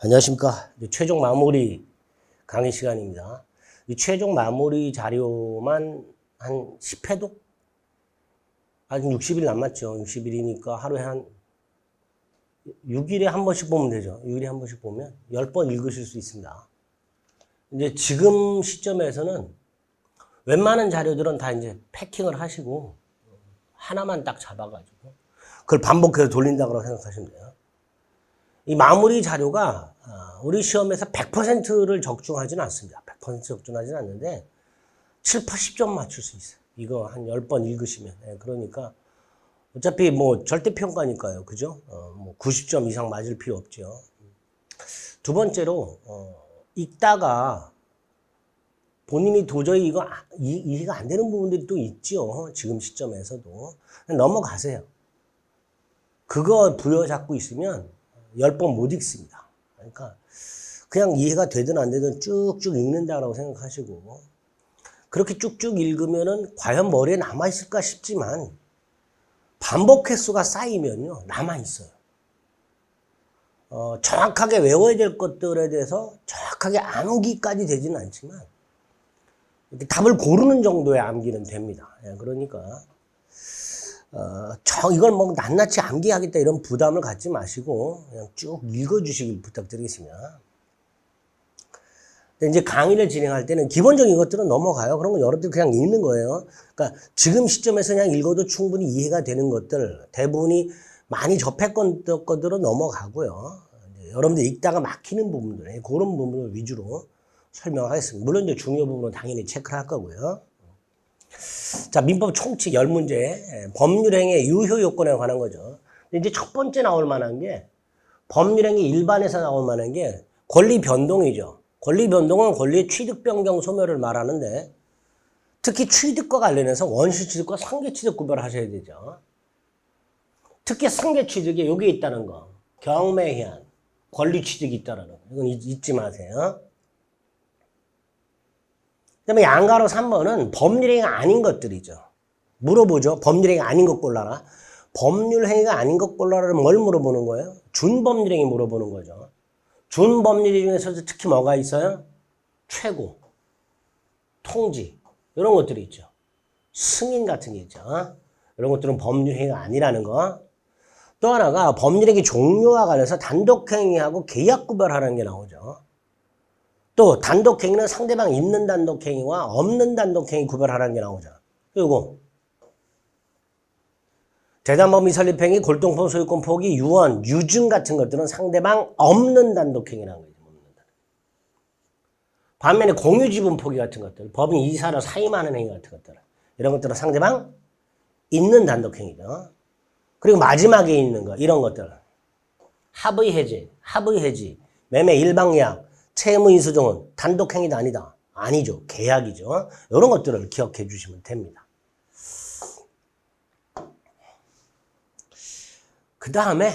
안녕하십니까. 최종 마무리 강의 시간입니다. 이 최종 마무리 자료만 한 10회도? 아직 60일 남았죠. 60일이니까 하루에 한 6일에 한 번씩 보면 되죠. 6일에 한 번씩 보면 10번 읽으실 수 있습니다. 이제 지금 시점에서는 웬만한 자료들은 다 이제 패킹을 하시고 하나만 딱 잡아가지고 그걸 반복해서 돌린다고 생각하시면 돼요. 이 마무리 자료가 우리 시험에서 100%를 적중하지는 않습니다. 100% 적중하지는 않는데 7, 80점 맞출 수 있어요. 이거 한 10번 읽으시면. 그러니까 어차피 뭐 절대평가니까요. 그죠? 뭐 90점 이상 맞을 필요 없죠. 두 번째로 읽다가 본인이 도저히 이거 이해가 안 되는 부분들이 또 있죠. 지금 시점에서도. 넘어가세요. 그거 부여잡고 있으면 10번 못 읽습니다. 그러니까 그냥 이해가 되든 안 되든 쭉쭉 읽는다라고 생각하시고 그렇게 쭉쭉 읽으면은 과연 머리에 남아있을까 싶지만 반복 횟수가 쌓이면요 남아있어요. 정확하게 외워야 될 것들에 대해서 정확하게 암기까지 되지는 않지만 이렇게 답을 고르는 정도의 암기는 됩니다. 그러니까 이걸 뭐 낱낱이 암기하겠다 이런 부담을 갖지 마시고 그냥 쭉 읽어주시길 부탁드리겠습니다. 근데 이제 강의를 진행할 때는 기본적인 것들은 넘어가요. 그런 건 여러분들 그냥 읽는 거예요. 그러니까 지금 시점에서 그냥 읽어도 충분히 이해가 되는 것들, 대부분이 많이 접했던 것들은 넘어가고요. 여러분들 읽다가 막히는 부분들, 그런 부분을 위주로 설명하겠습니다. 물론 이제 중요 부분은 당연히 체크를 할 거고요. 자, 민법 총칙 10문제, 법률행위의 유효 요건에 관한 거죠. 이제 첫 번째 나올 만한 게, 법률행위 일반에서 나올 만한 게 권리 변동이죠. 권리 변동은 권리의 취득, 변경, 소멸을 말하는데, 특히 취득과 관련해서 원시 취득과 상계 취득 구별하셔야 되죠. 특히 상계 취득에 여기에 있다는 거, 경매해한 권리 취득이 있다는 거, 이건 잊지 마세요. 그 다음에 양가로 3번은 법률행위가 아닌 것들이죠. 물어보죠. 법률행위가 아닌 것 골라라. 법률행위가 아닌 것 골라라는 뭘 물어보는 거예요? 준법률행위 물어보는 거죠. 준법률 중에서도 특히 뭐가 있어요? 최고, 통지 이런 것들이 있죠. 승인 같은 게 있죠. 이런 것들은 법률행위가 아니라는 거. 또 하나가 법률행위 종류와 관련해서 단독행위하고 계약 구별하는 게 나오죠. 또 단독행위는 상대방 있는 단독행위와 없는 단독행위 구별하라는 게 나오죠. 그리고 재산범위 설립행위, 골동품 소유권 포기, 유언, 유증 같은 것들은 상대방 없는 단독행위라는 거죠. 반면에 공유지분 포기 같은 것들, 법인 이사로 사임하는 행위 같은 것들, 이런 것들은 상대방 있는 단독행위죠. 그리고 마지막에 있는 거, 이런 것들, 합의 해지, 매매 일방예약, 채무 인수정은 단독행위도 아니다. 아니죠. 계약이죠. 이런 것들을 기억해 주시면 됩니다. 그 다음에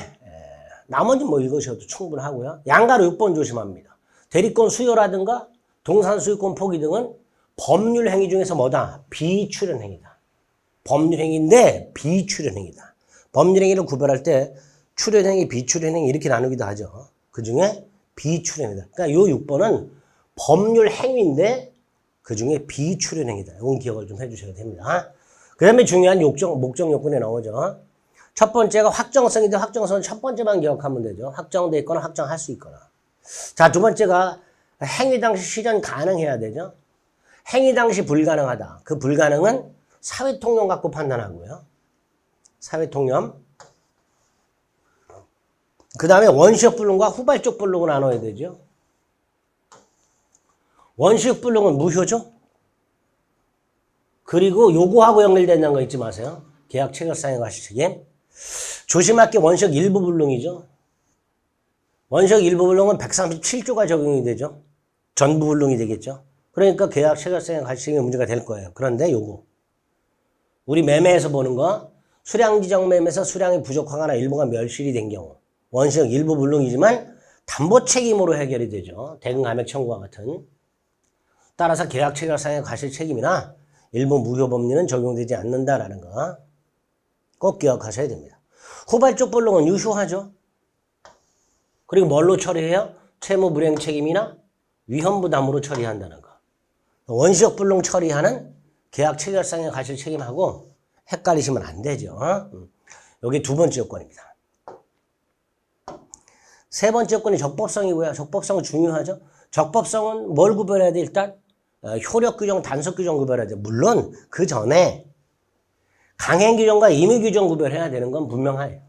나머지 뭐 읽으셔도 충분하고요. 양가로 6번 조심합니다. 대리권 수요라든가 동산 소유권 포기 등은 법률행위 중에서 뭐다? 비출연행위다. 법률행위인데 비출연행위다. 법률행위를 구별할 때 출연행위, 비출연행위 이렇게 나누기도 하죠. 그 중에 비출연이다. 그러니까 요 6번은 법률 행위인데 그 중에 비출연행위다. 이건 기억을 좀 해주셔야 됩니다. 그 다음에 중요한 목적 요건에 나오죠. 첫 번째가 확정성인데 확정성은 첫 번째만 기억하면 되죠. 확정돼 있거나 확정할 수 있거나. 자, 두 번째가 행위 당시 실현 가능해야 되죠. 행위 당시 불가능하다. 그 불가능은 사회통념 갖고 판단하고요. 사회통념. 그 다음에 원시적 불능과 후발적 불능을 나눠야 되죠. 원시적 불능은 무효죠. 그리고 요구하고 연결된다는 거 잊지 마세요. 계약 체결상의 과실책임. 조심할 게 원시적 일부 불능이죠. 원시적 일부 불능은 137조가 적용이 되죠. 전부 불능이 되겠죠. 그러니까 계약 체결상의 과실책임이 문제가 될 거예요. 그런데 요거 우리 매매에서 보는 거 수량지정 매매에서 수량이 부족하거나 일부가 멸실이 된 경우 원시적 일부 불능이지만 담보 책임으로 해결이 되죠. 대금 감액 청구와 같은. 따라서 계약 체결상의 과실 책임이나 일부 무효 법리는 적용되지 않는다라는 거 꼭 기억하셔야 됩니다. 후발적 불능은 유효하죠. 그리고 뭘로 처리해요? 채무 불이행 책임이나 위험 부담으로 처리한다는 거. 원시적 불능 처리하는 계약 체결상의 과실 책임하고 헷갈리시면 안 되죠. 여기 두 번째 요건입니다. 세 번째 요건이 적법성이고요. 적법성은 중요하죠. 적법성은 뭘 구별해야 돼? 일단 효력 규정, 단속 규정 구별해야 돼. 물론 그 전에 강행 규정과 임의 규정 구별해야 되는 건 분명해요.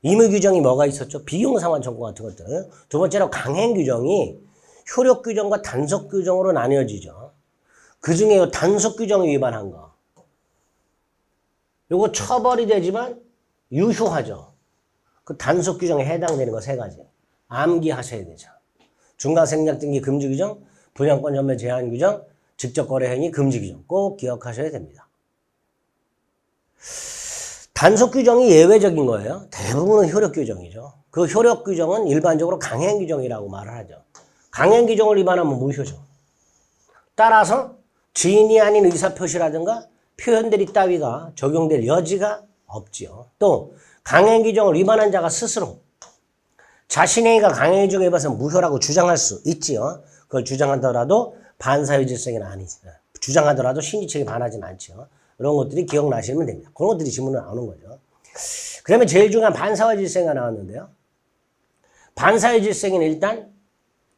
임의 규정이 뭐가 있었죠? 비용 상환 청구 같은 것들. 두 번째로 강행 규정이 효력 규정과 단속 규정으로 나뉘어지죠. 그 중에 단속 규정 위반한 거. 요거 처벌이 되지만 유효하죠. 그 단속 규정에 해당되는 거 세 가지. 암기하셔야 되죠. 중간 생략 등기 금지 규정, 분양권 전매 제한 규정, 직접 거래 행위 금지 규정 꼭 기억하셔야 됩니다. 단속 규정이 예외적인 거예요. 대부분은 효력 규정이죠. 그 효력 규정은 일반적으로 강행 규정이라고 말을 하죠. 강행 규정을 위반하면 무효죠. 따라서 지인이 아닌 의사표시라든가 표현들이 따위가 적용될 여지가 없지요. 또 강행 규정을 위반한 자가 스스로 자신의 행위가 강행 규정에 의해서 무효라고 주장할 수 있지요. 그걸 주장하더라도 반사의 질성은 아니지. 주장하더라도 신규책에 반하지는 않죠. 이런 것들이 기억나시면 됩니다. 그런 것들이 지문에 나오는 거죠. 그 다음에 제일 중요한 반사의 질성이 나왔는데요. 반사의 질성은 일단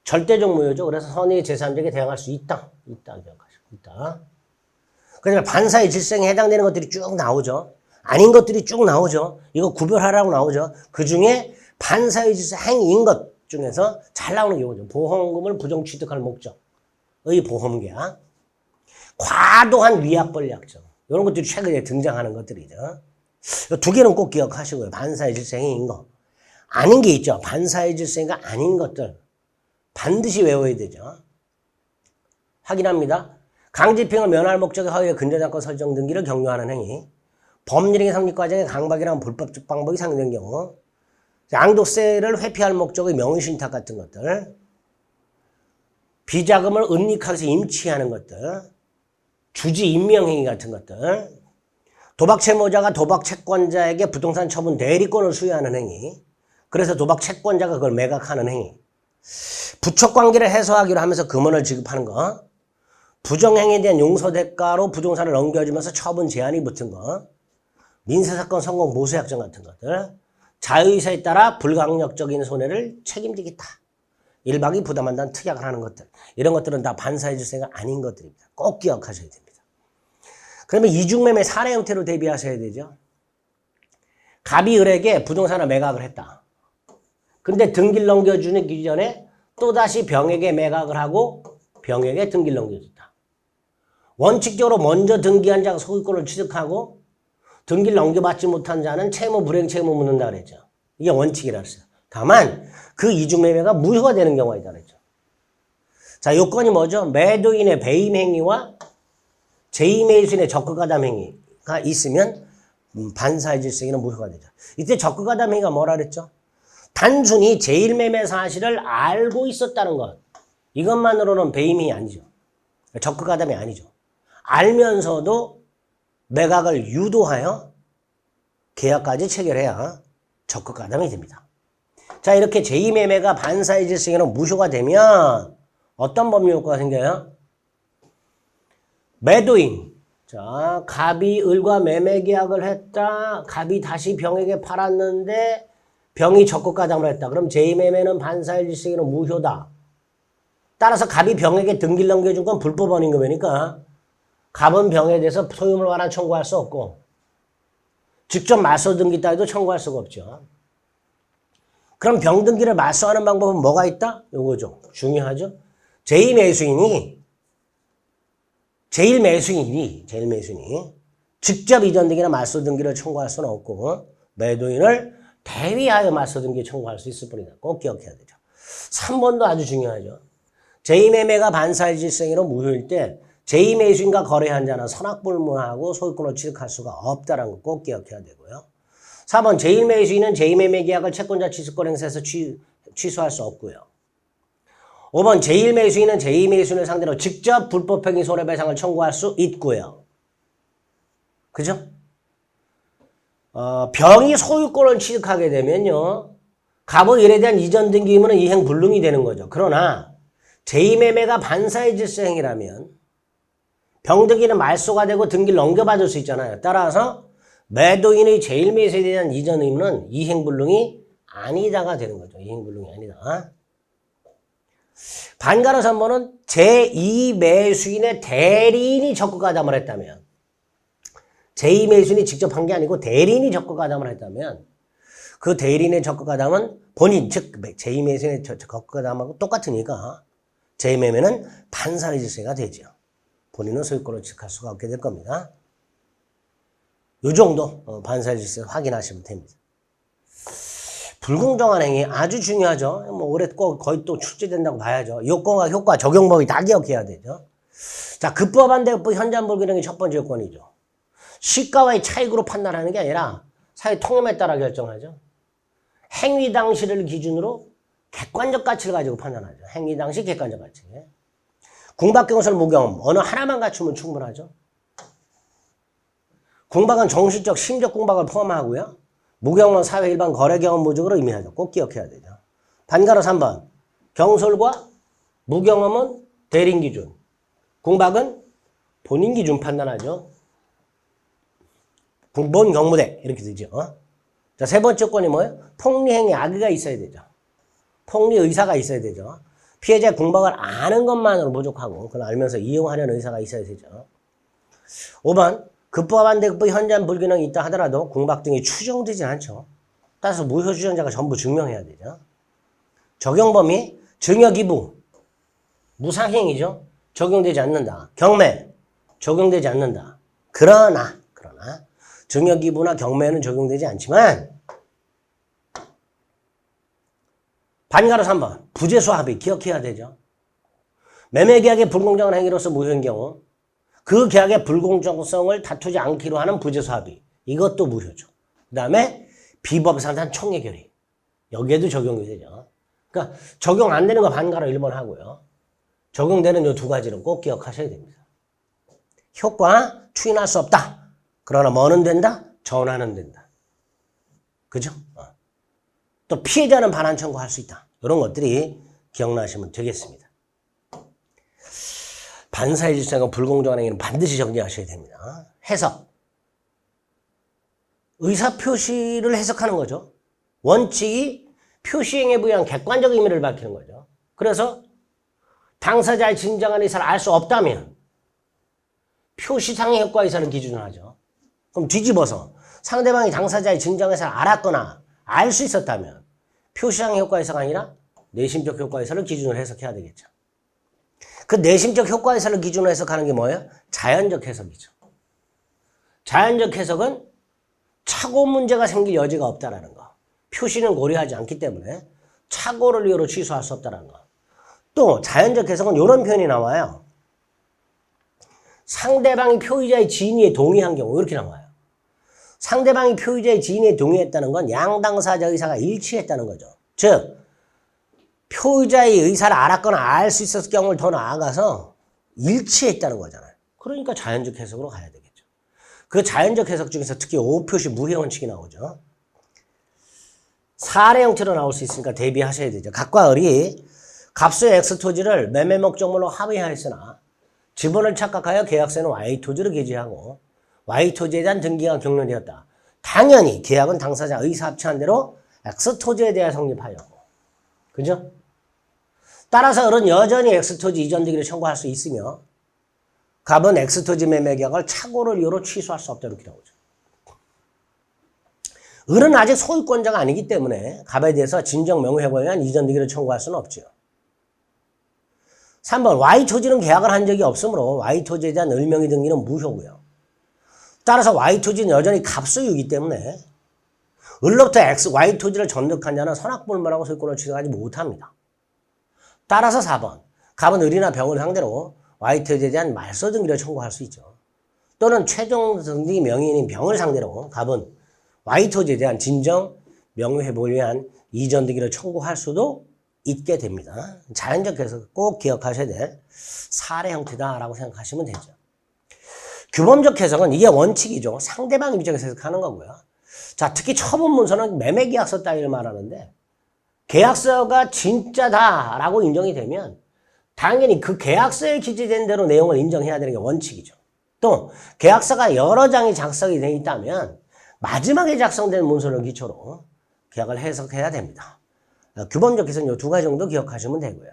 절대적 무효죠. 그래서 선의 제3적에 대항할 수 있다. 있다 기억하시고 있다. 그 다음에 반사의 질성에 해당되는 것들이 쭉 나오죠. 아닌 것들이 쭉 나오죠. 이거 구별하라고 나오죠. 그 중에 반사의 질서 행위인 것 중에서 잘 나오는 게 뭐죠? 보험금을 부정 취득할 목적의 보험계약, 과도한 위약벌 약정 이런 것들이 최근에 등장하는 것들이죠. 두 개는 꼭 기억하시고요. 반사의 질서 행위인 거. 아닌 게 있죠. 반사의 질서가 아닌 것들 반드시 외워야 되죠. 확인합니다. 강제집행을 면할 목적의 허위의 근저당권 설정 등기를 격려하는 행위, 법률행위 성립 과정에 강박이라는 불법적 방법이 상정된 경우, 양도세를 회피할 목적의 명의신탁 같은 것들, 비자금을 은닉하기 위해서 임치하는 것들, 주지 임명행위 같은 것들, 도박 채무자가 도박 채권자에게 부동산 처분 대리권을 수여하는 행위, 그래서 도박 채권자가 그걸 매각하는 행위, 부촉관계를 해소하기로 하면서 금원을 지급하는 거, 부정행위에 대한 용서대가로 부동산을 넘겨주면서 처분 제한이 붙은 거, 민사사건 성공 모수약정 같은 것들, 자유의사에 따라 불강력적인 손해를 책임지겠다. 일박이 부담한다는 특약을 하는 것들. 이런 것들은 다 반사의 질서가 아닌 것들입니다. 꼭 기억하셔야 됩니다. 그러면 이중매매 사례 형태로 대비하셔야 되죠. 갑이 을에게 부동산을 매각을 했다. 근데 등기를 넘겨주는 기전에 또다시 병에게 매각을 하고 병에게 등기를 넘겨줬다. 원칙적으로 먼저 등기한 자가 소유권을 취득하고 등기를 넘겨받지 못한 자는 채무 불이행 채무 묻는다 그랬죠. 이게 원칙이라 했어요. 다만 그 이중매매가 무효가 되는 경우가 있다 그랬죠. 자, 요건이 뭐죠? 매도인의 배임 행위와 제2매수인의 적극가담 행위가 있으면 반사의 질서에는 무효가 되죠. 이때 적극가담 행위가 뭐라 그랬죠? 단순히 제1매매 사실을 알고 있었다는 것. 이것만으로는 배임이 아니죠. 적극가담이 아니죠. 알면서도 매각을 유도하여 계약까지 체결해야 적극가담이 됩니다. 자, 이렇게 제2매매가 반사의 질서에는 무효가 되면 어떤 법률 효과가 생겨요? 매도인. 자, 갑이 을과 매매 계약을 했다. 갑이 다시 병에게 팔았는데 병이 적극가담을 했다. 그럼 제2매매는 반사의 질서에는 무효다. 따라서 갑이 병에게 등기를 넘겨준 건 불법 원인금이니까 갑은 병에 대해서 소유물 완화 청구할 수 없고 직접 맞서 등기 따위도 청구할 수가 없죠. 그럼 병 등기를 맞서하는 방법은 뭐가 있다? 요거죠. 중요하죠. 제1매수인이 직접 이전 등기나 맞서 등기를 청구할 수는 없고 매도인을 대위하여 맞서 등기 청구할 수 있을 뿐이다. 꼭 기억해야 되죠. 3번도 아주 중요하죠. 제2매매가 반사의 질서로 무효일 때 제2매수인과 거래한 자는 선악불문하고 소유권을 취득할 수가 없다는 거 꼭 기억해야 되고요. 4번 제1매수인은 제2매매 계약을 채권자 취소권 행사에서 취소할 수 없고요. 5번 제1매수인은 제2매수인을 상대로 직접 불법행위 손해배상을 청구할 수 있고요. 그죠? 병이 소유권을 취득하게 되면요. 갑의 일에 대한 이전 등기 의무는 이행 불능이 되는 거죠. 그러나 제2매매가 반사의 질서 행위라면 병등기는 말소가 되고 등기를 넘겨받을 수 있잖아요. 따라서 매도인의 제1매수에 대한 이전 의무는 이행 불능이 아니다가 되는 거죠. 이행 불능이 아니다. 반가로 3번은 제2매수인의 대리인이 적극가담을 했다면, 제2매수인이 직접 한 게 아니고 대리인이 적극가담을 했다면 그 대리인의 적극가담은 본인, 즉 제2매수인의 적극가담하고 똑같으니까 제2매매는 반사의 질서가 되죠. 본인은 소유권을 취득할 수가 없게 될 겁니다. 이 정도 반사의 질서 확인하시면 됩니다. 불공정한 행위 아주 중요하죠. 뭐 올해 꼭 거의 또 출제된다고 봐야죠. 요건과 효과, 적용법이 다 기억해야 되죠. 자, 급부합반대급부 현저한 불균형이 첫 번째 요건이죠. 시가와의 차익으로 판단하는 게 아니라 사회 통념에 따라 결정하죠. 행위 당시를 기준으로 객관적 가치를 가지고 판단하죠. 행위 당시 객관적 가치. 궁박경설 무경험 어느 하나만 갖추면 충분하죠. 궁박은 정신적, 심적 궁박을 포함하고요. 무경험은 사회 일반 거래 경험 무적으로 의미하죠. 꼭 기억해야 되죠. 반가로 3번. 경솔과 무경험은 대리인 기준. 궁박은 본인 기준 판단하죠. 군본 경무대 이렇게 되죠. 자, 세 번째 건이 뭐예요? 폭리행위 악의가 있어야 되죠. 폭리 의사가 있어야 되죠. 피해자의 궁박을 아는 것만으로 부족하고 그걸 알면서 이용하려는 의사가 있어야 되죠. 5번. 급부합반대급부 현저한 불균형이 있다 하더라도 궁박 등이 추정되진 않죠. 따라서 무효 주장자가 전부 증명해야 되죠. 적용범위, 증여기부, 무상행위죠. 적용되지 않는다. 경매, 적용되지 않는다. 그러나 증여기부나 경매는 적용되지 않지만 반가로 3번 부재수 합의 기억해야 되죠. 매매계약의 불공정한 행위로서 무효인 경우 그 계약의 불공정성을 다투지 않기로 하는 부재수 합의 이것도 무효죠. 그 다음에 비법상단 총회 결의 여기에도 적용이 되죠. 그러니까 적용 안 되는 거 반가로 1번 하고요. 적용되는 이 두 가지는 꼭 기억하셔야 됩니다. 효과 추인할 수 없다. 그러나 뭐는 된다? 전환은 된다. 그죠? 또 피해자는 반환 청구할 수 있다. 이런 것들이 기억나시면 되겠습니다. 반사의 질서가 불공정한 행위는 반드시 정리하셔야 됩니다. 해석. 의사표시를 해석하는 거죠. 원칙이 표시행위에 부여한 객관적 의미를 밝히는 거죠. 그래서 당사자의 진정한 의사를 알 수 없다면 표시상의 효과 의사를 기준으로 하죠. 그럼 뒤집어서 상대방이 당사자의 진정한 의사를 알았거나 알 수 있었다면 표시상의 효과 의사가 아니라 내심적 효과 의사를 기준으로 해석해야 되겠죠. 그 내심적 효과 해석을 기준으로 해석하는 게 뭐예요? 자연적 해석이죠. 자연적 해석은 착오 문제가 생길 여지가 없다라는 거. 표시는 고려하지 않기 때문에 착오를 이유로 취소할 수 없다는 거. 또 자연적 해석은 이런 표현이 나와요. 상대방이 표의자의 진위에 동의한 경우 이렇게 나와요. 상대방이 표의자의 진위에 동의했다는 건 양당사자 의사가 일치했다는 거죠. 즉 표의자의 의사를 알았거나 알 수 있었을 경우를 더 나아가서 일치했다는 거잖아요. 그러니까 자연적 해석으로 가야 되겠죠. 그 자연적 해석 중에서 특히 오표시 무효 원칙이 나오죠. 사례 형태로 나올 수 있으니까 대비하셔야 되죠. 각과 을이 갑수의 X토지를 매매 목적물로 합의하였으나 지분을 착각하여 계약서에는 Y토지를 게재하고 Y토지에 대한 등기가 경료되었다. 당연히 계약은 당사자 의사 합치한 대로 X토지에 대해 성립하였고. 그죠? 따라서 을은 여전히 X토지 이전 등기를 청구할 수 있으며 갑은 X토지 매매 계약을 착오를 이유로 취소할 수 없다 이렇게 나오죠. 을은 아직 소유권자가 아니기 때문에 갑에 대해서 진정 명예회복에 의한 이전 등기를 청구할 수는 없죠. 3번 Y토지는 계약을 한 적이 없으므로 Y토지에 대한 을명의 등기는 무효고요. 따라서 Y토지는 여전히 갑소유이기 때문에 을로부터 Y토지를 전득한 자는 선악불문하고 소유권을 취득하지 못합니다. 따라서 4번 갑은 을이나 병을 상대로 Y토지에 대한 말소 등기를 청구할 수 있죠. 또는 최종 등기 명의인인 병을 상대로 갑은 Y토지에 대한 진정 명예회복을 위한 이전 등기를 청구할 수도 있게 됩니다. 자연적 해석 꼭 기억하셔야 될 사례 형태다라고 생각하시면 되죠. 규범적 해석은 이게 원칙이죠. 상대방 입장에서 해석하는 거고요. 자, 특히 처분 문서는 매매계약서 따위를 말하는데 계약서가 진짜다라고 인정이 되면 당연히 그 계약서에 기재된 대로 내용을 인정해야 되는 게 원칙이죠. 또 계약서가 여러 장이 작성이 되어 있다면 마지막에 작성된 문서를 기초로 계약을 해석해야 됩니다. 규범적 해석은 이 두 가지 정도 기억하시면 되고요.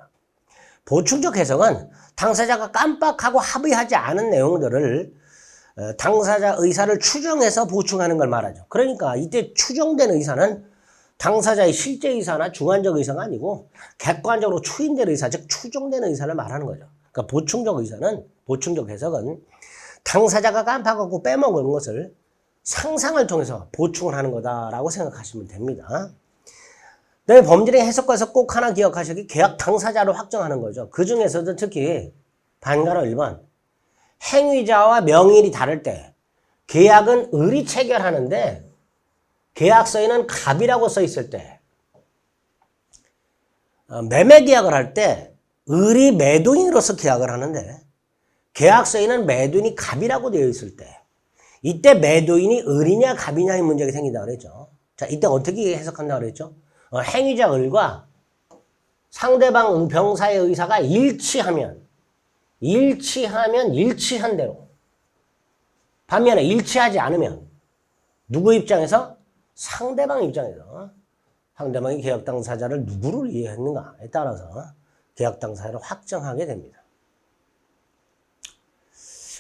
보충적 해석은 당사자가 깜빡하고 합의하지 않은 내용들을 당사자 의사를 추정해서 보충하는 걸 말하죠. 그러니까 이때 추정된 의사는 당사자의 실제 의사나 주관적 의사가 아니고 객관적으로 추인된 의사, 즉 추정된 의사를 말하는 거죠. 그러니까 보충적 해석은 당사자가 깜빡하고 빼먹은 것을 상상을 통해서 보충을 하는 거다라고 생각하시면 됩니다. 네, 범죄의 해석과에서 꼭 하나 기억하셔야 게 계약 당사자를 확정하는 거죠. 그 중에서도 특히 반가로 1번 행위자와 명의일이 다를 때 계약은 을이 체결하는데 계약서에는 갑이라고 써 있을 때 매매 계약을 할 때 을이 매도인으로서 계약을 하는데 계약서에는 매도인이 갑이라고 되어 있을 때 이때 매도인이 을이냐 갑이냐의 문제가 생긴다고 그랬죠. 자, 이때 어떻게 해석한다고 그랬죠? 행위자 을과 상대방 병사의 의사가 일치하면 일치한 대로 반면에 일치하지 않으면 누구 입장에서? 상대방 입장에서 상대방이 계약 당사자를 누구를 이해했는가에 따라서 계약 당사자를 확정하게 됩니다.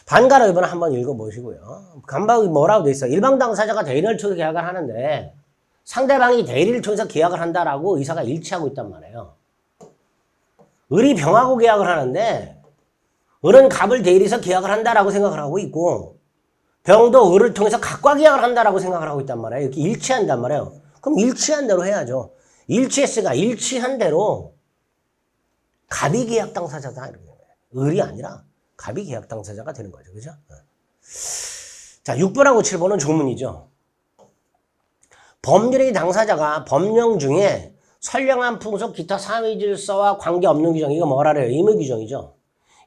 반가로 1번 한번 읽어보시고요. 간박이 뭐라고 돼 있어요? 일방 당사자가 대리를 통해서 계약을 하는데 상대방이 대리를 통해서 계약을 한다라고 의사가 일치하고 있단 말이에요. 을이 병하고 계약을 하는데 을은 갑을 대리해서 계약을 한다라고 생각을 하고 있고 병도 을을 통해서 갑과 계약을 한다라고 생각을 하고 있단 말이에요. 이렇게 일치한단 말이에요. 그럼 일치한 대로 해야죠. 일치했으니까 일치한 대로 갑이 계약 당사자다. 이렇게 을이 아니라 갑이 계약 당사자가 되는 거죠. 그죠? 자, 6번하고 7번은 조문이죠. 법률의 당사자가 법령 중에 선량한 풍속 기타 사회질서와 관계없는 규정, 이거 뭐라래요? 의무규정이죠.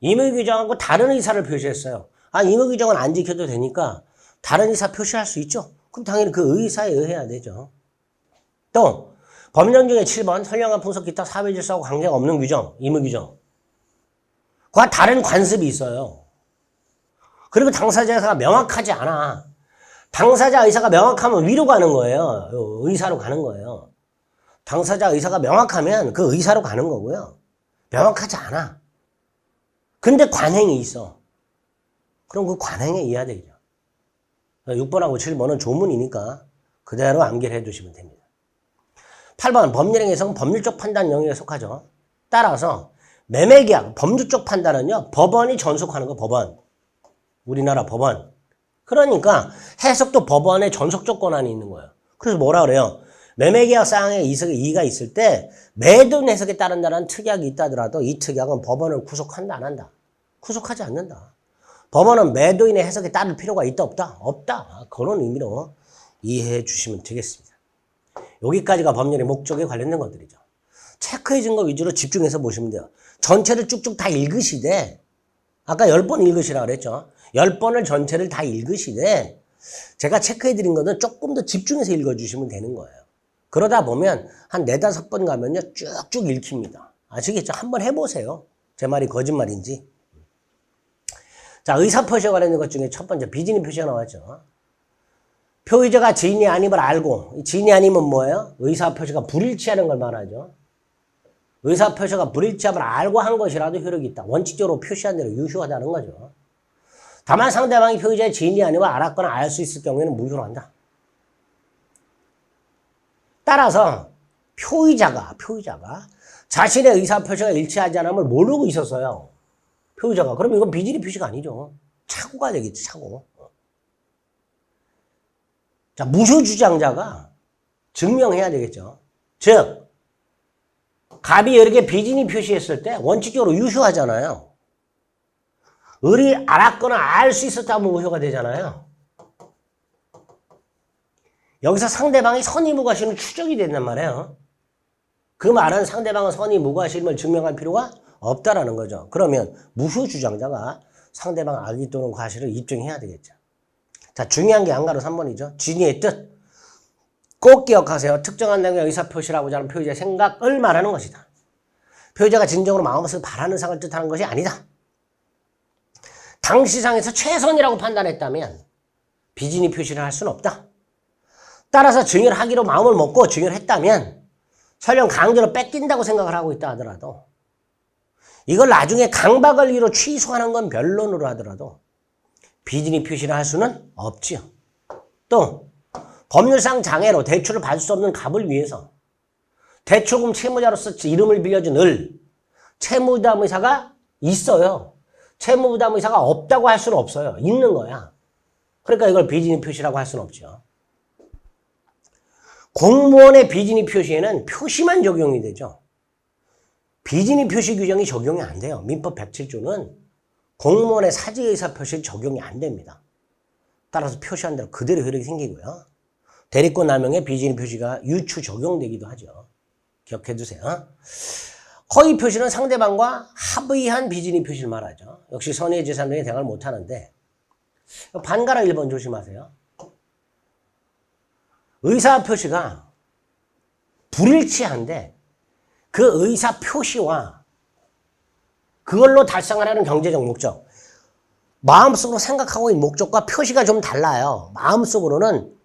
의무규정하고 다른 의사를 표시했어요. 의무규정은 안 지켜도 되니까 다른 의사 표시할 수 있죠. 그럼 당연히 그 의사에 의해야 되죠. 또 법령 중에 7번 선량한 풍속 기타 사회질서와 관계가 없는 규정, 의무규정. 그와 다른 관습이 있어요. 그리고 당사자 의사가 명확하지 않아. 당사자 의사가 명확하면 위로 가는 거예요. 의사로 가는 거예요. 당사자 의사가 명확하면 그 의사로 가는 거고요. 명확하지 않아. 근데 관행이 있어. 그럼 그 관행에 의해야 되죠. 6번하고 7번은 조문이니까 그대로 암기를 해두시면 됩니다. 8번 법률행위성은 법률적 판단 영역에 속하죠. 따라서 매매계약, 법률적 판단은요. 법원이 전속하는 거, 법원. 우리나라 법원. 그러니까 해석도 법원의 전속적 권한이 있는 거예요. 그래서 뭐라 그래요? 매매계약 사항에 이의가 있을 때 매도인 해석에 따른다는 특약이 있다더라도 이 특약은 법원을 구속한다 안 한다? 구속하지 않는다. 법원은 매도인의 해석에 따를 필요가 있다 없다? 없다. 그런 의미로 이해해 주시면 되겠습니다. 여기까지가 법률의 목적에 관련된 것들이죠. 체크해 준 거 위주로 집중해서 보시면 돼요. 전체를 쭉쭉 다 읽으시되 아까 10번 읽으시라고 그랬죠. 10번을 전체를 다 읽으시되 제가 체크해 드린 거는 조금 더 집중해서 읽어주시면 되는 거예요. 그러다 보면 한 4, 5번 가면요 쭉쭉 읽힙니다. 아시겠죠? 한번 해보세요. 제 말이 거짓말인지. 자, 의사표시와 관련된 것 중에 첫 번째 비진이 표시가 나왔죠. 표의자가 지인이 아님을 알고, 지인이 아니면 뭐예요? 의사표시가 불일치하는 걸 말하죠. 의사표시가 불일치함을 알고 한 것이라도 효력이 있다. 원칙적으로 표시한 대로 유효하다는 거죠. 다만 상대방이 표의자의 지인이 아니면 알았거나 알 수 있을 경우에는 무효로 한다. 따라서 표의자가 자신의 의사표시가 일치하지 않음을 모르고 있었어요. 표의자가. 그럼 이건 비진이 표시가 아니죠. 착오가 되겠지, 착오. 자, 무효주장자가 증명해야 되겠죠. 즉, 갑이 여러 개 비진이 표시했을 때 원칙적으로 유효하잖아요. 을이 알았거나 알 수 있었다면 무효가 되잖아요. 여기서 상대방이 선의무과실은 추정이 된단 말이에요. 그 말은 상대방은 선의무과실을 증명할 필요가 없다라는 거죠. 그러면 무효주장자가 상대방 악의 또는 과실을 입증해야 되겠죠. 자, 중요한 게 안가로 3번이죠. 진의의 뜻. 꼭 기억하세요. 특정한 내용의 의사표시라고자 하는 표의자의 생각을 말하는 것이다. 표의자가 진정으로 마음속에 바라는 상을 뜻하는 것이 아니다. 당시상에서 최선이라고 판단했다면 비진의 표시를 할 수는 없다. 따라서 증여하기로 마음을 먹고 증여를 했다면 설령 강제로 뺏긴다고 생각을 하고 있다 하더라도 이걸 나중에 강박을 이유로 취소하는 건 변론으로 하더라도 비진의 표시를 할 수는 없지요. 또 법률상 장애로 대출을 받을 수 없는 갑을 위해서 대출금 채무자로서 이름을 빌려준 을 채무부담의사가 있어요. 채무부담의사가 없다고 할 수는 없어요. 있는 거야. 그러니까 이걸 비진의 표시라고 할 수는 없죠. 공무원의 비진의 표시에는 표시만 적용이 되죠. 비진의 표시 규정이 적용이 안 돼요. 민법 107조는 공무원의 사지의사 표시 적용이 안 됩니다. 따라서 표시한 대로 그대로 효력이 생기고요. 대리권 남용의 비진의 표시가 유추 적용되기도 하죠. 기억해 두세요. 허위 표시는 상대방과 합의한 비진의 표시를 말하죠. 역시 선의의 제3자에게 대응을 못하는데 반가라 1번 조심하세요. 의사 표시가 불일치한데 그 의사 표시와 그걸로 달성하려는 경제적 목적, 마음속으로 생각하고 있는 목적과 표시가 좀 달라요. 마음속으로는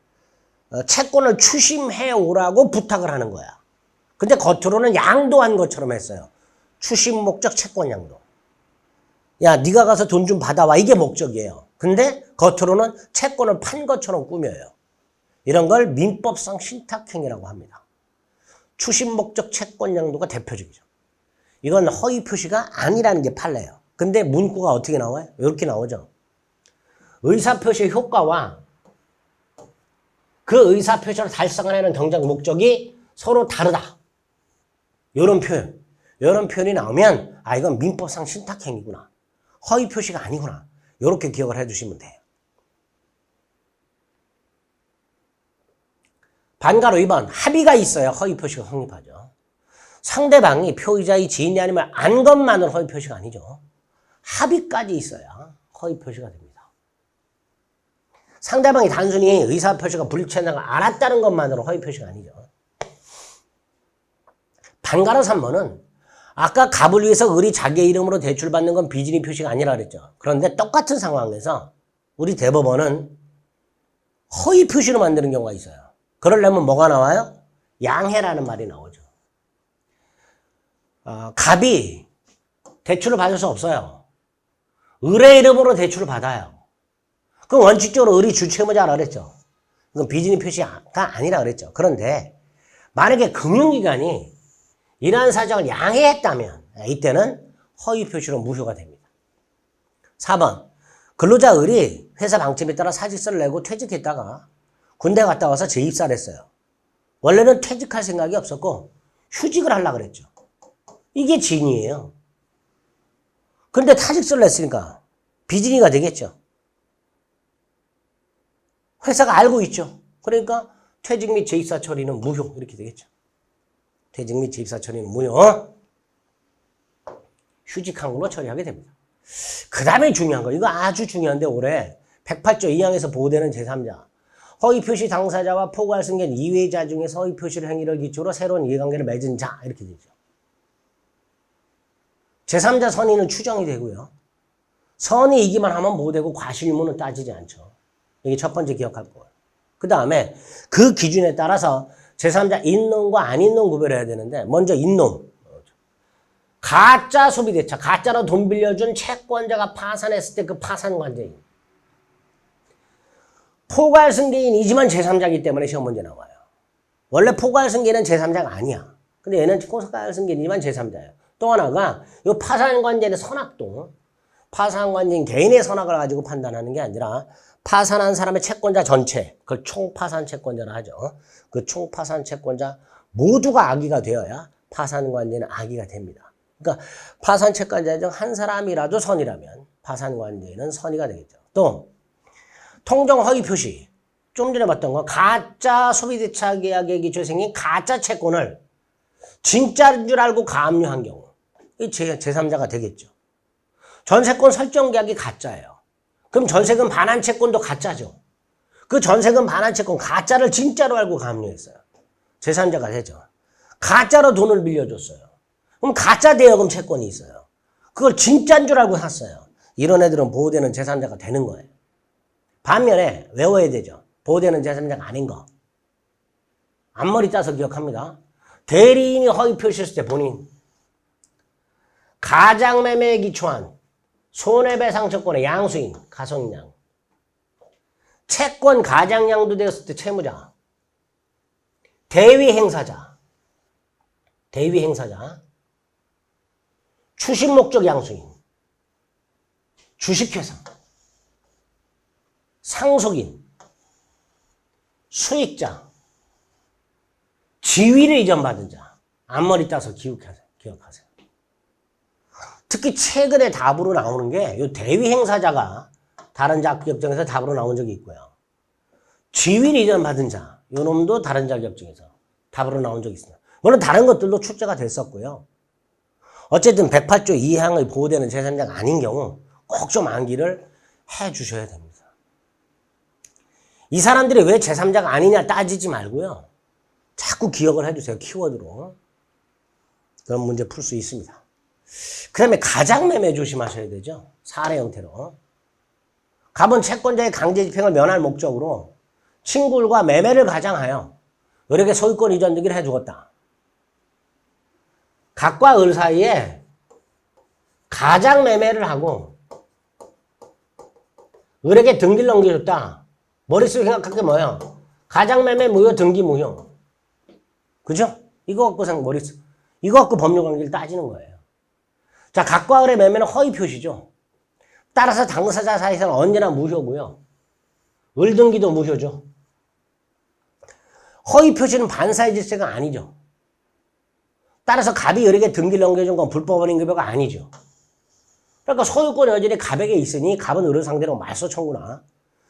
채권을 추심해 오라고 부탁을 하는 거야. 근데 겉으로는 양도한 것처럼 했어요. 추심 목적 채권 양도. 야, 네가 가서 돈 좀 받아와. 이게 목적이에요. 근데 겉으로는 채권을 판 것처럼 꾸며요. 이런 걸 민법상 신탁행위라고 합니다. 추심 목적 채권 양도가 대표적이죠. 이건 허위 표시가 아니라는 게 판례예요. 근데 문구가 어떻게 나와요? 이렇게 나오죠. 의사표시의 효과와 그 의사표시를 달성하려는 경제적 목적이 서로 다르다. 이런 표현. 이런 표현이 나오면 아 이건 민법상 신탁행위구나. 허위 표시가 아니구나. 이렇게 기억을 해두시면 돼요. 반가로 2번 합의가 있어야 허위 표시가 성립하죠. 상대방이 표의자의 지인이 아니면 안 것만으로 허위 표시가 아니죠. 합의까지 있어야 허위 표시가 됩니다. 상대방이 단순히 의사표시가 불일치한다는 걸 알았다는 것만으로 허위 표시가 아니죠. 반가로 3번은 아까 갑을 위해서 을이 자기의 이름으로 대출받는 건 비진의 표시가 아니라 그랬죠. 그런데 똑같은 상황에서 우리 대법원은 허위 표시로 만드는 경우가 있어요. 그러려면 뭐가 나와요? 양해라는 말이 나오죠. 갑이 대출을 받을 수 없어요. 을의 이름으로 대출을 받아요. 그럼 원칙적으로 을이 주채무자라 그랬죠. 그건 비진의 표시가 아니라 그랬죠. 그런데 만약에 금융기관이 이러한 사정을 양해했다면 이때는 허위 표시로 무효가 됩니다. 4번 근로자 을이 회사 방침에 따라 사직서를 내고 퇴직했다가 군대 갔다 와서 재입사를 했어요. 원래는 퇴직할 생각이 없었고 휴직을 하려고 그랬죠. 이게 진이에요. 그런데 사직서를 냈으니까 비진이가 되겠죠. 회사가 알고 있죠. 그러니까 퇴직 및 재입사 처리는 무효 이렇게 되겠죠. 퇴직 및 재입사 처리는 무효. 휴직한 걸로 처리하게 됩니다. 그 다음에 중요한 거, 이거 아주 중요한데 올해 108조 2항에서 보호되는 제3자 허위 표시 당사자와 포괄 승계는 이외의 자 중에서 허위 표시를 행위를 기초로 새로운 이해관계를 맺은 자 이렇게 되죠. 제3자 선의는 추정이 되고요. 선의이기만 하면 뭐 되고 과실유무는 따지지 않죠. 이게 첫 번째 기억할 거예요. 그 다음에 그 기준에 따라서 제3자 인놈과 아닌놈 구별해야 되는데 먼저 인놈. 가짜 소비대차, 가짜로 돈 빌려준 채권자가 파산했을 때 그 파산관계인. 포괄승계인이지만 제3자이기 때문에 시험 문제 나와요. 원래 포괄승계는 제3자가 아니야. 근데 얘는 포괄승계이지만 제3자예요. 또 하나가 이 파산관계는 선악동. 파산관계인 개인의 선악을 가지고 판단하는 게 아니라 파산한 사람의 채권자 전체, 그걸 총파산 채권자라 하죠. 그 총파산 채권자 모두가 악의가 되어야 파산관계는 악의가 됩니다. 그러니까 파산 채권자 중 한 사람이라도 선이라면 파산관계는 선의가 되겠죠. 또 통정 허위 표시. 좀 전에 봤던 거 가짜 소비대차 계약에 기초해 생긴 가짜 채권을 진짜인 줄 알고 가압류한 경우. 이 제3자가 되겠죠. 전세권 설정 계약이 가짜예요. 그럼 전세금 반환 채권도 가짜죠. 그 전세금 반환 채권 가짜를 진짜로 알고 감리했어요. 제3자가 되죠. 가짜로 돈을 빌려줬어요. 그럼 가짜 대여금 채권이 있어요. 그걸 진짜인 줄 알고 샀어요. 이런 애들은 보호되는 제3자가 되는 거예요. 반면에 외워야 되죠. 보호되는 제3자가 아닌 거. 앞머리 따서 기억합니다. 대리인이 허위 표시했을 때 본인 가장매매에 기초한 손해배상 채권의 양수인 가성인양, 채권 가장양도되었을 때 채무자, 대위행사자, 추심목적 양수인, 주식회사, 상속인, 수익자, 지위를 이전받은 자. 앞머리 따서 기억하세요. 특히 최근에 답으로 나오는 게 이 대위행사자가 다른 자격증에서 답으로 나온 적이 있고요. 지위를 이전받은 자. 이 놈도 다른 자격증에서 답으로 나온 적이 있습니다. 물론 다른 것들도 출제가 됐었고요. 어쨌든 108조 2항의 보호되는 제3자가 아닌 경우 꼭 좀 암기를 해 주셔야 됩니다. 이 사람들이 왜 제3자가 아니냐 따지지 말고요. 자꾸 기억을 해주세요. 키워드로. 그럼 문제 풀 수 있습니다. 그 다음에 가장매매 조심하셔야 되죠. 사례 형태로. 갑은 채권자의 강제집행을 면할 목적으로 친구들과 매매를 가장하여 을에게 소유권 이전 등기를 해주었다. 갑과 을 사이에 가장매매를 하고 을에게 등기를 넘겨줬다. 머릿속에 생각할 게 뭐예요? 가장매매 무효 등기 무효. 그죠? 이거 갖고 머릿속. 이거 갖고 법률관계를 따지는 거예요. 자, 갑과 을의 매매는 허위 표시죠. 따라서 당사자 사이에서는 언제나 무효고요. 을 등기도 무효죠. 허위 표시는 반사의 질서가 아니죠. 따라서 갑이 을에게 등기를 넘겨준 건 불법원 인급여가 아니죠. 그러니까 소유권이 여전히 갑에게 있으니 갑은 을을 상대로 말소 청구나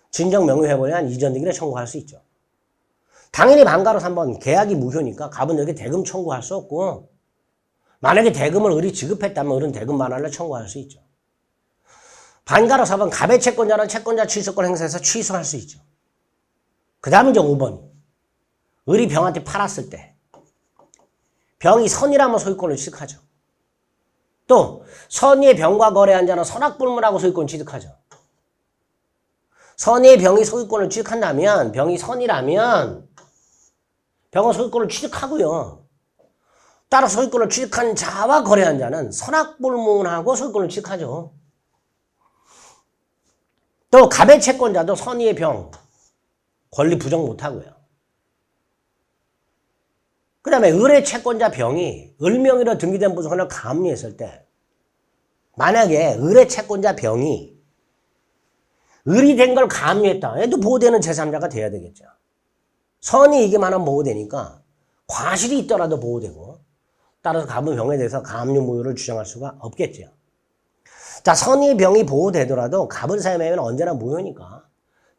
진정 명의회복에 대한 이전 등기를 청구할 수 있죠. 당연히 반가로 3번 계약이 무효니까 갑은 여기 대금 청구할 수 없고 만약에 대금을 을이 지급했다면 을은 대금 반환을 청구할 수 있죠. 반가로 4번 갑의 채권자는 채권자 취소권 행사해서 취소할 수 있죠. 그 다음은 이제 5번 을이 병한테 팔았을 때 병이 선이라면 소유권을 취득하죠. 또 선의의 병과 거래한 자는 선악불문하고 소유권 취득하죠. 선의의 병이 소유권을 취득한다면 병이 선이라면 병은 소유권을 취득하고요. 따라 소유권을 취득한 자와 거래한 자는 선악불문하고 소유권을 취득하죠. 또 갑의 채권자도 선의의 병 권리 부정 못하고요. 그 다음에 을의 채권자 병이 을 명의로 등기된 부속권을 감리했을 때 만약에 을의 채권자 병이 을이 된 걸 감리했다. 얘도 보호되는 제3자가 돼야 되겠죠. 선이 이기만 하면 보호되니까 과실이 있더라도 보호되고 따라서 갑은 병에 대해서 감리 무효를 주장할 수가 없겠죠. 자, 선의 병이 보호되더라도 갑은 사유매매는 언제나 무효니까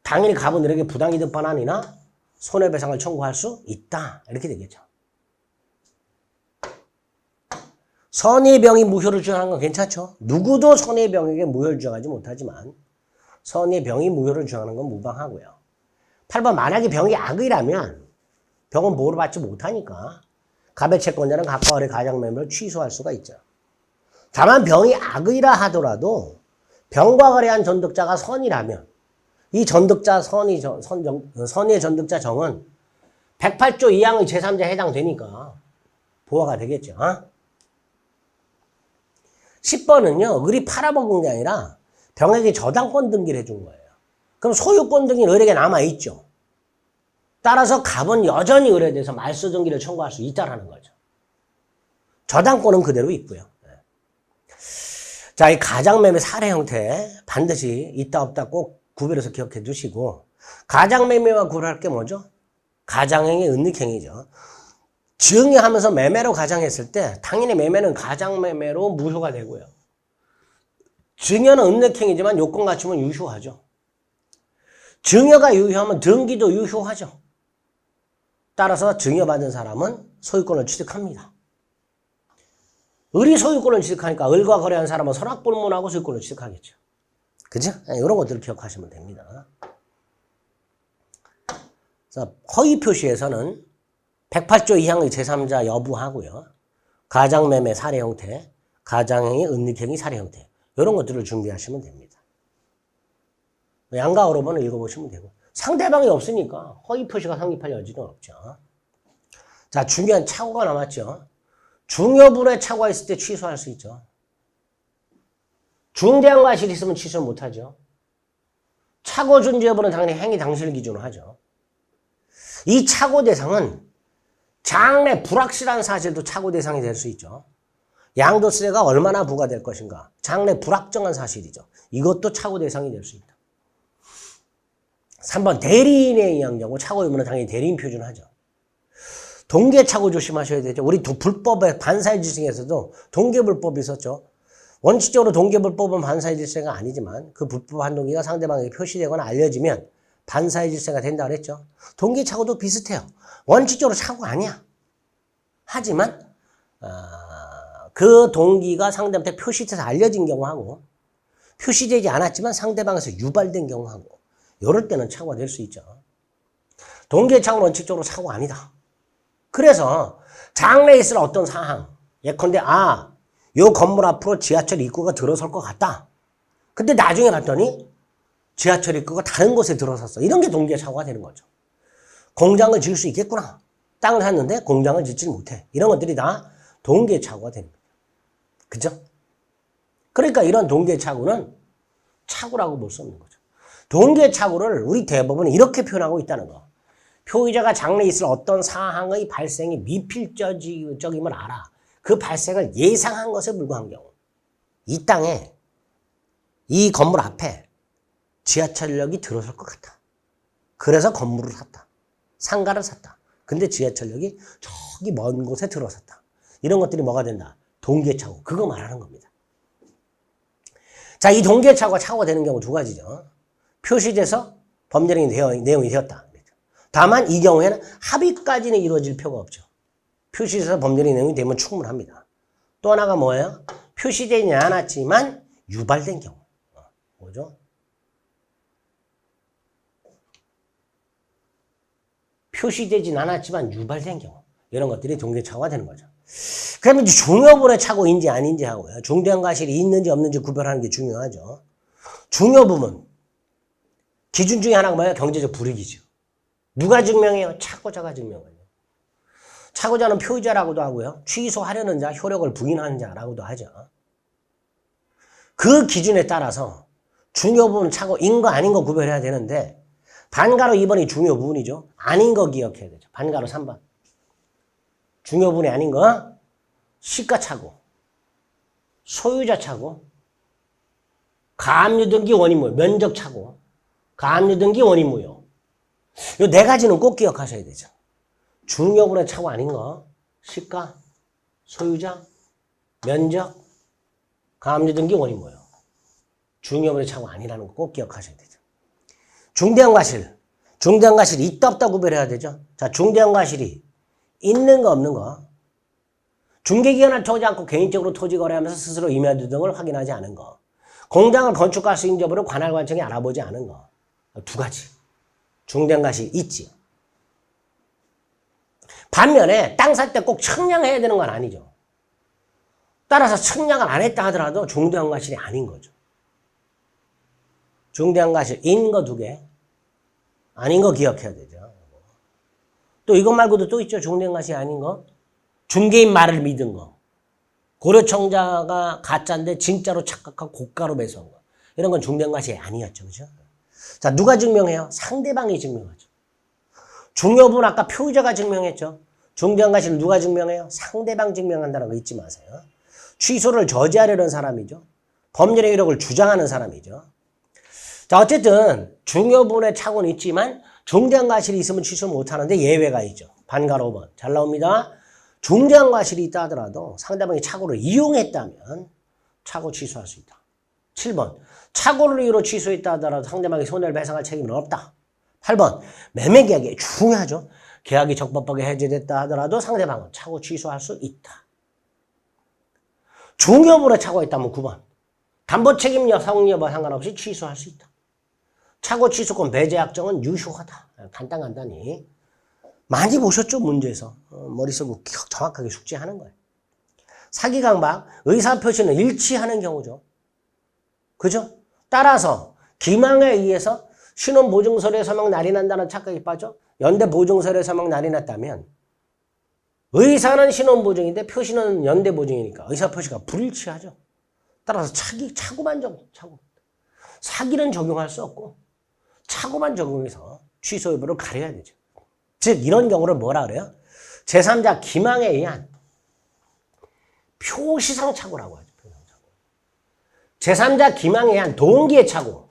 당연히 갑은 을에게 부당이득 반환이나 손해배상을 청구할 수 있다. 이렇게 되겠죠. 선의 병이 무효를 주장하는 건 괜찮죠. 누구도 선의 병에게 무효를 주장하지 못하지만 선의 병이 무효를 주장하는 건 무방하고요. 8번 만약에 병이 악의라면 병은 보호를 받지 못하니까 갑의 채권자는 갑과 을의 가장매매를 취소할 수가 있죠. 다만 병이 악의라 하더라도 병과 거래한 전득자가 선이라면 이 전득자 선의 전득자 정은 108조 2항의 제3자에 해당되니까 보호가 되겠죠. 10번은요. 을이 팔아먹은 게 아니라 병에게 저당권 등기를 해준 거예요. 그럼 소유권 등기는 을에게 남아있죠. 따라서 갑은 여전히 을에 대해서 말소 등기를 청구할 수 있다는 거죠. 저당권은 그대로 있고요. 자, 이 가장매매 사례 형태 반드시 있다 없다 꼭 구별해서 기억해 두시고 가장매매와 구별할 게 뭐죠? 가장행위, 은닉행위죠. 증여하면서 매매로 가장했을 때 당연히 매매는 가장매매로 무효가 되고요. 증여는 은닉행위지만 요건 갖추면 유효하죠. 증여가 유효하면 등기도 유효하죠. 따라서 증여받은 사람은 소유권을 취득합니다. 을이 소유권을 취득하니까 을과 거래한 사람은 선악불문하고 소유권을 취득하겠죠. 그죠? 이런 것들을 기억하시면 됩니다. 그래서 허위 표시에서는 108조 2항의 제3자 여부하고요. 가장매매 사례 형태, 가장행위, 은닉행위 사례 형태 이런 것들을 준비하시면 됩니다. 양가 어로번을 읽어보시면 되고 상대방이 없으니까 허위 표시가 성립할 여지는 없죠. 자, 중요한 착오가 남았죠. 중요분의 착오가 있을 때 취소할 수 있죠. 중대한 과실이 있으면 취소 못하죠. 착오 존재 여부는 당연히 행위 당시를 기준으로 하죠. 이 착오 대상은 장래 불확실한 사실도 착오 대상이 될 수 있죠. 양도세가 얼마나 부과될 것인가. 장래 불확정한 사실이죠. 이것도 착오 대상이 될 수 있다. 3번 대리인에 의한 경우 착오 유무는 당연히 대리인 표준하죠. 동계착오 조심하셔야 되죠. 우리 불법의 반사의 질서에서도 동계불법이 있었죠. 원칙적으로 동계불법은 반사의 질서가 아니지만 그 불법 한동기가 상대방에게 표시되거나 알려지면 반사의 질서가 된다 그랬죠. 동계착오도 비슷해요. 원칙적으로 착오 아니야. 하지만 그 동기가 상대한테 표시돼서 알려진 경우하고 표시되지 않았지만 상대방에서 유발된 경우하고 이럴 때는 착오가 될 수 있죠. 동계착오는 원칙적으로 착오가 아니다. 그래서 장래에 있을 어떤 사항 예컨대 요 건물 앞으로 지하철 입구가 들어설 것 같다. 근데 나중에 봤더니 지하철 입구가 다른 곳에 들어섰어. 이런 게 동계착오가 되는 거죠. 공장을 지을 수 있겠구나. 땅을 샀는데 공장을 짓지 못해. 이런 것들이 다 동계착오가 되는 거죠. 그죠? 그러니까 이런 동계착오는 착오라고 볼 수 없는 거죠. 동계착오를 우리 대법원은 이렇게 표현하고 있다는 거. 표의자가 장래에 있을 어떤 사항의 발생이 미필적임을 알아. 그 발생을 예상한 것에 불과한 경우. 이 땅에 이 건물 앞에 지하철역이 들어설 것 같아. 그래서 건물을 샀다. 상가를 샀다. 근데 지하철역이 저기 먼 곳에 들어섰다. 이런 것들이 뭐가 된다? 동계착오. 그거 말하는 겁니다. 자, 이 동계착오가 착오가 되는 경우 두 가지죠. 표시돼서 법률행위 내용이 되었다. 다만 이 경우에는 합의까지는 이루어질 필요가 없죠. 표시돼서 법률행위 내용이 되면 충분합니다. 또 하나가 뭐예요? 표시되지 않았지만 유발된 경우. 뭐죠? 표시되진 않았지만 유발된 경우. 이런 것들이 동계착오가 되는 거죠. 그러면 이제 중요분의 착오인지 아닌지 하고요. 중대한 과실이 있는지 없는지 구별하는 게 중요하죠. 중요 부분. 기준 중에 하나가 뭐예요? 경제적 불이익이죠. 누가 증명해요? 착오자가 증명해요. 착오자는 표의자라고도 하고요. 취소하려는 자, 효력을 부인하는 자라고도 하죠. 그 기준에 따라서 중요 부분 착오인 거 아닌 거 구별해야 되는데 반가로 2번이 중요 부분이죠. 아닌 거 기억해야 되죠. 반가로 3번. 중요 부분이 아닌 거 시가착오, 소유자 착오, 가압류등기 원인무효, 면적착오, 가압류등기 원인무효. 이 네 가지는 꼭 기억하셔야 되죠. 중요분의 착오 아닌 거 시가, 소유자, 면적, 가압류등기 원인무효. 중요분의 착오 아니라는 거 꼭 기억하셔야 되죠. 중대한 과실. 중대한 과실이 있다 없다 구별해야 되죠. 자, 중대한 과실이 있는 거 없는 거. 중개기관을 통하지 않고 개인적으로 토지 거래하면서 스스로 임야주 등을 확인하지 않은 거. 공장을 건축할 수 있는 여부를 관할 관청이 알아보지 않은 거. 두 가지. 중대한 과실이 있지요. 반면에 땅 살 때 꼭 청량해야 되는 건 아니죠. 따라서 청량을 안 했다 하더라도 중대한 과실이 아닌 거죠. 중대한 과실인 거 두 개. 아닌 거 기억해야 되죠. 또 이것 말고도 또 있죠. 중대한 과실이 아닌 거. 중개인 말을 믿은 거. 고려청자가 가짜인데 진짜로 착각하고 고가로 매수한 거. 이런 건 중대한 과실이 아니었죠. 그죠? 자, 누가 증명해요? 상대방이 증명하죠. 중요분 아까 표의자가 증명했죠. 중대한 과실을 누가 증명해요? 상대방 증명한다는 거 잊지 마세요. 취소를 저지하려는 사람이죠. 법률의 효력을 주장하는 사람이죠. 자, 어쨌든 중요분의 착오는 있지만 중대한 과실이 있으면 취소 못하는데 예외가 있죠. 반가로 5번. 잘 나옵니다. 중대한 과실이 있다 하더라도 상대방이 착오를 이용했다면 착오 취소할 수 있다. 7번. 착오를 이유로 취소했다 하더라도 상대방이 손해를 배상할 책임은 없다. 8번. 매매계약이 중요하죠. 계약이 적법하게 해제됐다 하더라도 상대방은 착오 취소할 수 있다. 중요분에 착오가 있다면 9번. 담보책임 성립 여부와 상관없이 취소할 수 있다. 착오 취소권 배제 약정은 유효하다. 간단히. 많이 보셨죠, 문제에서. 머릿속으로 정확하게 숙지하는 거예요. 사기 강박, 의사표시는 일치하는 경우죠. 그죠? 따라서 기망에 의해서 신원보증서류에 서명 날인한다는 착각이 빠져 연대보증서류에 서명 날인했다면 의사는 신원보증인데 표시는 연대보증이니까 의사표시가 불일치하죠. 따라서 착오만 착오. 사기는 적용할 수 없고 착오만 적용해서 취소 여부를 가려야 되죠. 즉 이런 경우를 뭐라 그래요? 제3자 기망에 의한 표시상 착오라고 하죠. 제3자 기망에 의한 동기의 착오.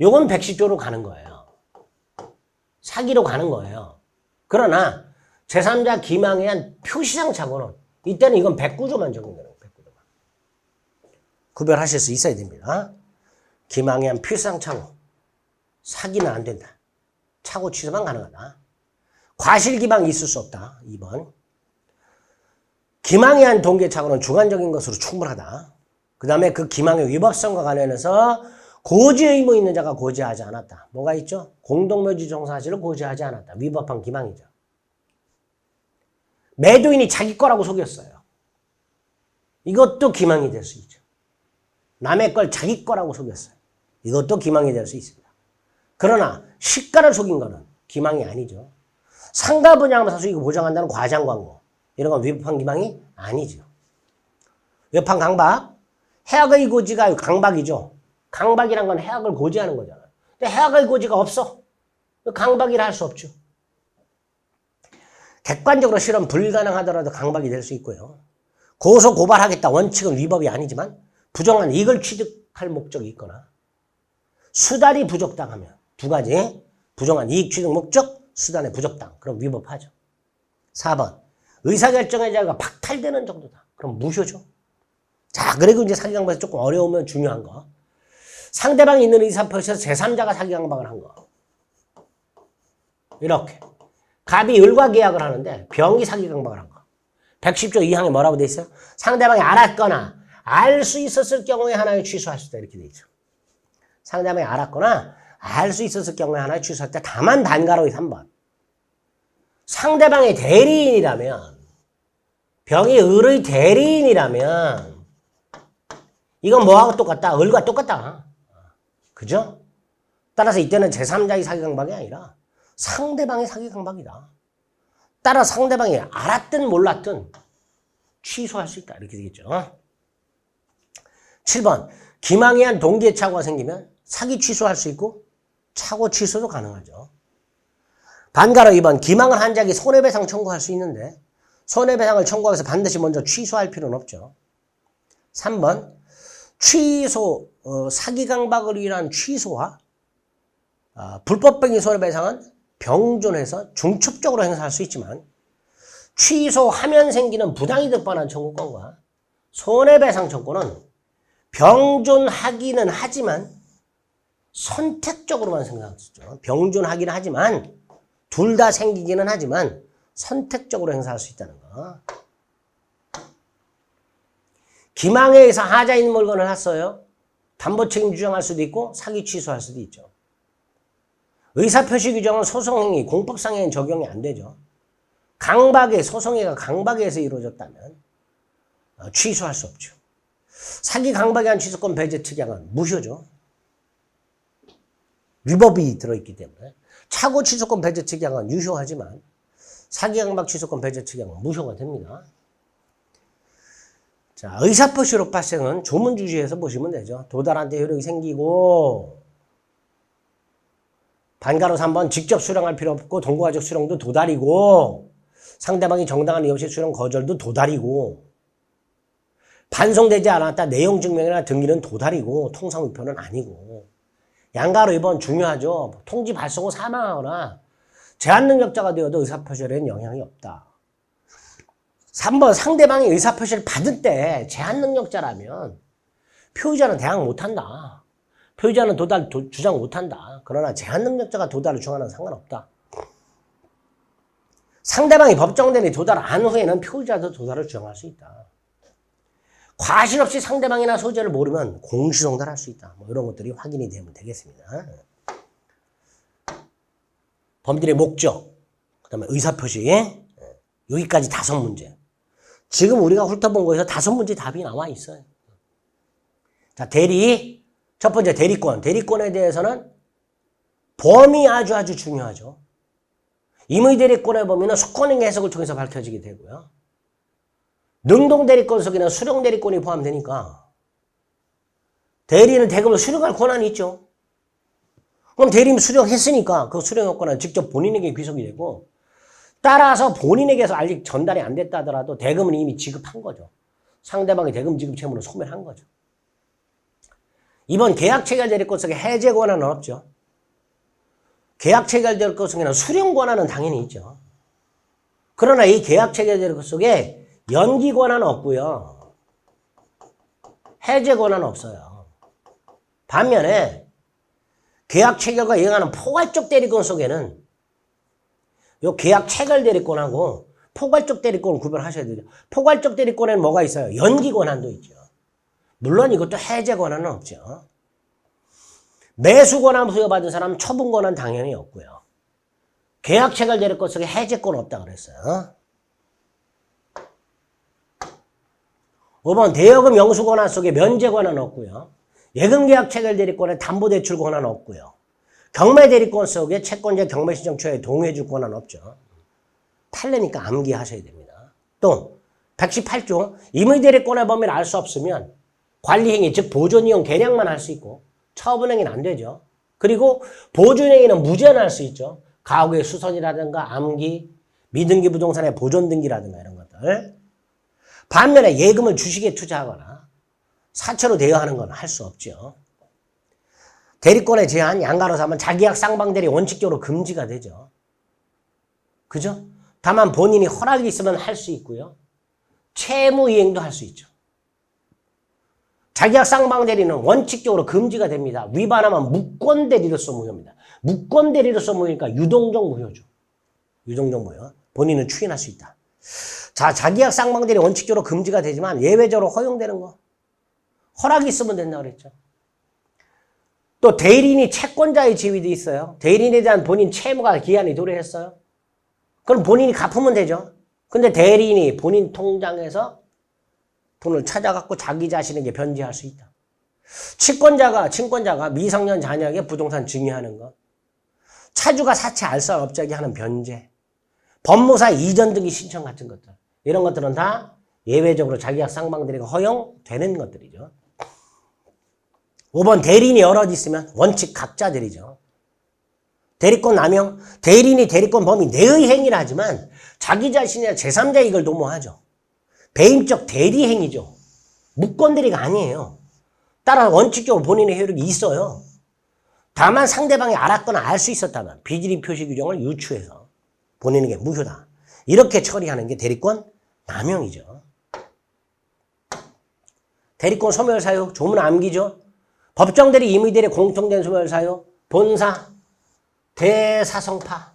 요건 110조로 가는 거예요. 사기로 가는 거예요. 그러나 제3자 기망에 의한 표시상 착오는 이때는 이건 109조만 적용되는 거예요. 109조만. 구별하실 수 있어야 됩니다. 기망에 의한 표시상 착오. 사기는 안 된다. 착오 취소만 가능하다. 과실기망이 있을 수 없다. 2번. 기망에 의한 동기의 착오는 주관적인 것으로 충분하다. 그 다음에 그 기망의 위법성과 관련해서 고지 의무 있는 자가 고지하지 않았다. 뭐가 있죠? 공동묘지 종사실을 고지하지 않았다. 위법한 기망이죠. 매도인이 자기 거라고 속였어요. 이것도 기망이 될 수 있죠. 남의 걸 자기 거라고 속였어요. 이것도 기망이 될 수 있습니다. 그러나 시가를 속인 거는 기망이 아니죠. 상가 분양하면서 수익을 보장한다는 과장 광고. 이런 건 위법한 기망이 아니죠. 위법한 강박. 해악의 고지가 강박이죠. 강박이란 건 해악을 고지하는 거잖아요. 근데 해악의 고지가 없어. 강박이라 할 수 없죠. 객관적으로 실현 불가능하더라도 강박이 될 수 있고요. 고소 고발하겠다 원칙은 위법이 아니지만 부정한 이익을 취득할 목적이 있거나 수단이 부적당하면 두 가지. 부정한 이익 취득 목적, 수단의 부적당. 그럼 위법하죠. 4번. 의사결정의 자유가 박탈되는 정도다. 그럼 무효죠. 자, 그리고 이제 사기강박에서 조금 어려우면 중요한 거. 상대방이 있는 의사표시에서 제3자가 사기강박을 한 거. 이렇게. 갑이 을과 계약을 하는데 병이 사기강박을 한 거. 110조 2항에 뭐라고 돼 있어요? 상대방이 알았거나 알 수 있었을 경우에 하나에 취소할 수 있다. 이렇게 돼 있죠. 상대방이 알았거나 알 수 있었을 경우에 하나에 취소할 때 다만 단가로의 3번. 상대방의 대리인이라면 병이 을의 대리인이라면 이건 뭐하고 똑같다? 을과 똑같다. 그죠? 따라서 이때는 제3자의 사기강박이 아니라 상대방의 사기강박이다. 따라 상대방이 알았든 몰랐든 취소할 수 있다. 이렇게 되겠죠. 7번. 기망에 의한 동기의 착오가 생기면 사기 취소할 수 있고 착오 취소도 가능하죠. 반가로 2번. 기망을 한 자에게 손해배상 청구할 수 있는데 손해배상을 청구해서 반드시 먼저 취소할 필요는 없죠. 3번. 취소, 사기강박을 위한 취소와 불법행위 손해배상은 병존해서 중첩적으로 행사할 수 있지만 취소하면 생기는 부당이득 반환 청구권과 손해배상 청구는 병존하기는 하지만 선택적으로만 생각할 수 있죠. 병존하기는 하지만 둘 다 생기기는 하지만 선택적으로 행사할 수 있다는 거. 기망에 의해서 하자 있는 물건을 샀어요. 담보 책임 주장할 수도 있고 사기 취소할 수도 있죠. 의사표시 규정은 소송행위, 공법상에는 적용이 안 되죠. 강박의 소송행위가 강박에 의해서 이루어졌다면 취소할 수 없죠. 사기 강박에 의한 취소권 배제 특약은 무효죠. 위법이 들어있기 때문에. 착오 취소권 배제 특약은 유효하지만 사기 강박 취소권 배제 특약은 무효가 됩니다. 자, 의사표시로 발생은 조문 주시에서 보시면 되죠. 도달한 데 효력이 생기고 반가로 3번 직접 수령할 필요 없고 동거가적 수령도 도달이고 상대방이 정당한 이유 없이 수령 거절도 도달이고 반송되지 않았다 내용 증명이나 등기는 도달이고 통상의표는 아니고 양가로 2번 중요하죠. 통지 발송 후 사망하거나 제한능력자가 되어도 의사표시에는 영향이 없다. 3번 상대방이 의사표시를 받을 때 제한능력자라면 표의자는 대항 못한다. 표의자는 도달 주장 못한다. 그러나 제한능력자가 도달을 주장하는 상관없다. 상대방이 법정 대리 도달 안 후에는 표의자도 도달을 주장할 수 있다. 과실 없이 상대방이나 소재를 모르면 공시송달할 수 있다. 뭐 이런 것들이 확인이 되면 되겠습니다. 범죄의 목적, 그 다음에 의사표시, 여기까지 5문제. 지금 우리가 훑어본 거에서 5문제 답이 나와 있어요. 자, 대리. 첫 번째 대리권. 대리권에 대해서는 범위 아주 중요하죠. 임의 대리권의 범위는 수권행위 해석을 통해서 밝혀지게 되고요. 능동 대리권 속에는 수령 대리권이 포함되니까 대리는 대금을 수령할 권한이 있죠. 그럼 대리는 수령했으니까 그 수령 권한은 직접 본인에게 귀속이 되고 따라서 본인에게서 아직 전달이 안 됐다 하더라도 대금은 이미 지급한 거죠. 상대방의 대금 지급 채무를 소멸한 거죠. 이번 계약 체결 대리권 속에 해제 권한은 없죠. 계약 체결 대리권 속에는 수령 권한은 당연히 있죠. 그러나 이 계약 체결 대리권 속에 연기 권한은 없고요. 해제 권한은 없어요. 반면에 계약 체결과 이행하는 포괄적 대리권 속에는 요 계약 체결 대리권하고 포괄적 대리권을 구별하셔야 되죠. 포괄적 대리권에는 뭐가 있어요? 연기 권한도 있죠. 물론 이것도 해제 권한은 없죠. 매수 권한 부여받은 사람은 처분 권한 당연히 없고요. 계약 체결 대리권 속에 해제권 없다 그랬어요. 5번 대여금 영수 권한 속에 면제 권한 없고요. 예금 계약 체결 대리권에 담보 대출 권한 없고요. 경매 대리권 속에 채권자 경매 신청 초에 동의해 줄 권한 없죠. 판례니까 암기하셔야 됩니다. 또 118조 임의 대리권의 범위를 알 수 없으면 관리행위 즉 보존이용 계량만 할 수 있고 처분행위는 안 되죠. 그리고 보존행위는 무제한할 수 있죠. 가구의 수선이라든가 암기, 미등기 부동산의 보존 등기라든가 이런 것들. 반면에 예금을 주식에 투자하거나 사채로 대여하는 건 할 수 없죠. 대리권의 제한, 양가로서 하면 자기약 쌍방대리 원칙적으로 금지가 되죠. 그죠? 다만 본인이 허락이 있으면 할 수 있고요. 채무이행도 할 수 있죠. 자기약 쌍방대리는 원칙적으로 금지가 됩니다. 위반하면 무권대리로서 무효입니다. 무권대리로서 무효니까 유동적 무효죠. 유동적 무효. 본인은 추인할 수 있다. 자, 자기약 쌍방대리 원칙적으로 금지가 되지만 예외적으로 허용되는 거. 허락이 있으면 된다고 그랬죠. 또 대리인이 채권자의 지위도 있어요. 대리인에 대한 본인 채무가 기한이 도래했어요. 그럼 본인이 갚으면 되죠. 근데 대리인이 본인 통장에서 돈을 찾아갖고 자기 자신에게 변제할 수 있다. 친권자가 미성년 자녀에게 부동산 증여하는 것. 차주가 사채 알선업자에게 하는 변제. 법무사 이전 등기 신청 같은 것들. 이런 것들은 다 예외적으로 자기약 쌍방대리가 허용되는 것들이죠. 5번 대리인이 여럿 있으면 원칙 각자 대리죠. 대리권 남용. 대리인이 대리권 범위 내의 행위를 하지만 자기 자신이나 제3자 이익을 도모하죠. 배임적 대리 행위죠. 무권 대리가 아니에요. 따라 원칙적으로 본인의 효력이 있어요. 다만 상대방이 알았거나 알 수 있었다면 비질의 표시 규정을 유추해서 본인에게 무효다. 이렇게 처리하는 게 대리권 남용이죠. 대리권 소멸 사유 조문 암기죠. 법정 대리, 임의 대리 공통된 소멸 사유 본사, 대사성파.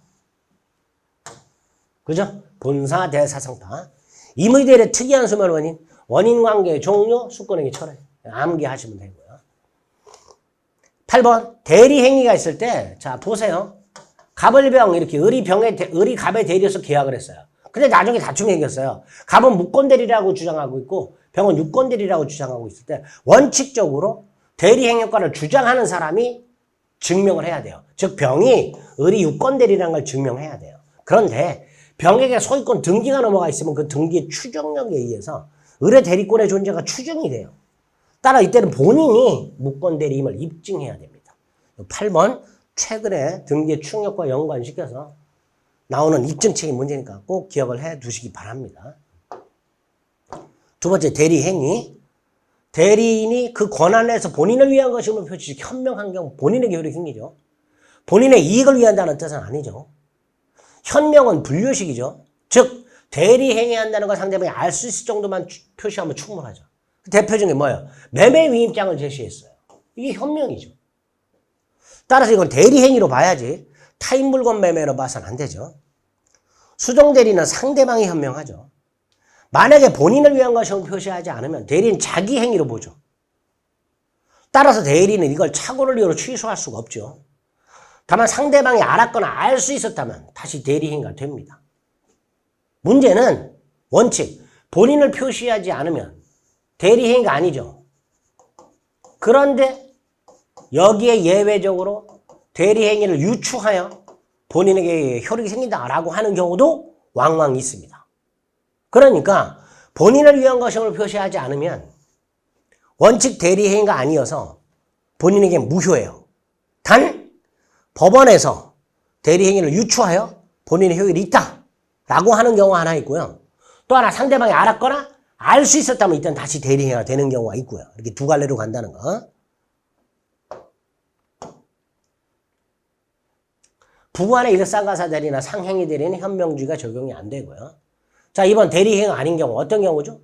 그죠? 본사, 대사성파. 임의 대리 특이한 소멸 원인, 원인 관계 종료, 수권행위 철회. 암기하시면 되고요. 8번 대리 행위가 있을 때, 자 보세요. 갑을병 이렇게 을이 갑의 대리에서 계약을 했어요. 근데 나중에 다툼이 생겼어요. 갑은 무권 대리라고 주장하고 있고 병은 유권 대리라고 주장하고 있을 때 원칙적으로 대리 행위권을 주장하는 사람이 증명을 해야 돼요. 즉 병이 을이 유권 대리라는 걸 증명해야 돼요. 그런데 병에게 소유권 등기가 넘어가 있으면 그 등기의 추정력에 의해서 을의 대리권의 존재가 추정이 돼요. 따라 이때는 본인이 무권 대리임을 입증해야 됩니다. 8번 최근에 등기의 추정력과 연관시켜서 나오는 입증책이 문제니까 꼭 기억을 해 두시기 바랍니다. 두 번째 대리 행위. 대리인이 그 권한 내에서 본인을 위한 것임을 표시 현명한 경우 본인에게 효력이 생기죠. 본인의 이익을 위한다는 뜻은 아니죠. 현명은 분류식이죠. 즉 대리 행위한다는 걸 상대방이 알 수 있을 정도만 표시하면 충분하죠. 대표 중에 뭐예요? 매매 위임장을 제시했어요. 이게 현명이죠. 따라서 이건 대리 행위로 봐야지 타인 물건 매매로 봐서는 안 되죠. 수정 대리는 상대방이 현명하죠. 만약에 본인을 위한 것임을 표시하지 않으면 대리인 자기 행위로 보죠. 따라서 대리인은 이걸 착오를 이유로 취소할 수가 없죠. 다만 상대방이 알았거나 알 수 있었다면 다시 대리행위가 됩니다. 문제는 원칙, 본인을 표시하지 않으면 대리행위가 아니죠. 그런데 여기에 예외적으로 대리행위를 유추하여 본인에게 효력이 생긴다라고 하는 경우도 왕왕 있습니다. 그러니까 본인을 위한 것임을 표시하지 않으면 원칙 대리행위가 아니어서 본인에게 무효예요. 단 법원에서 대리행위를 유추하여 본인의 효율이 있다라고 하는 경우가 하나 있고요. 또 하나 상대방이 알았거나 알 수 있었다면 일단 다시 대리행위가 되는 경우가 있고요. 이렇게 두 갈래로 간다는 거. 부부간의 일상가사 대리나 상행위 대리는 현명주의가 적용이 안 되고요. 자, 이번 대리행위 아닌 경우 어떤 경우죠?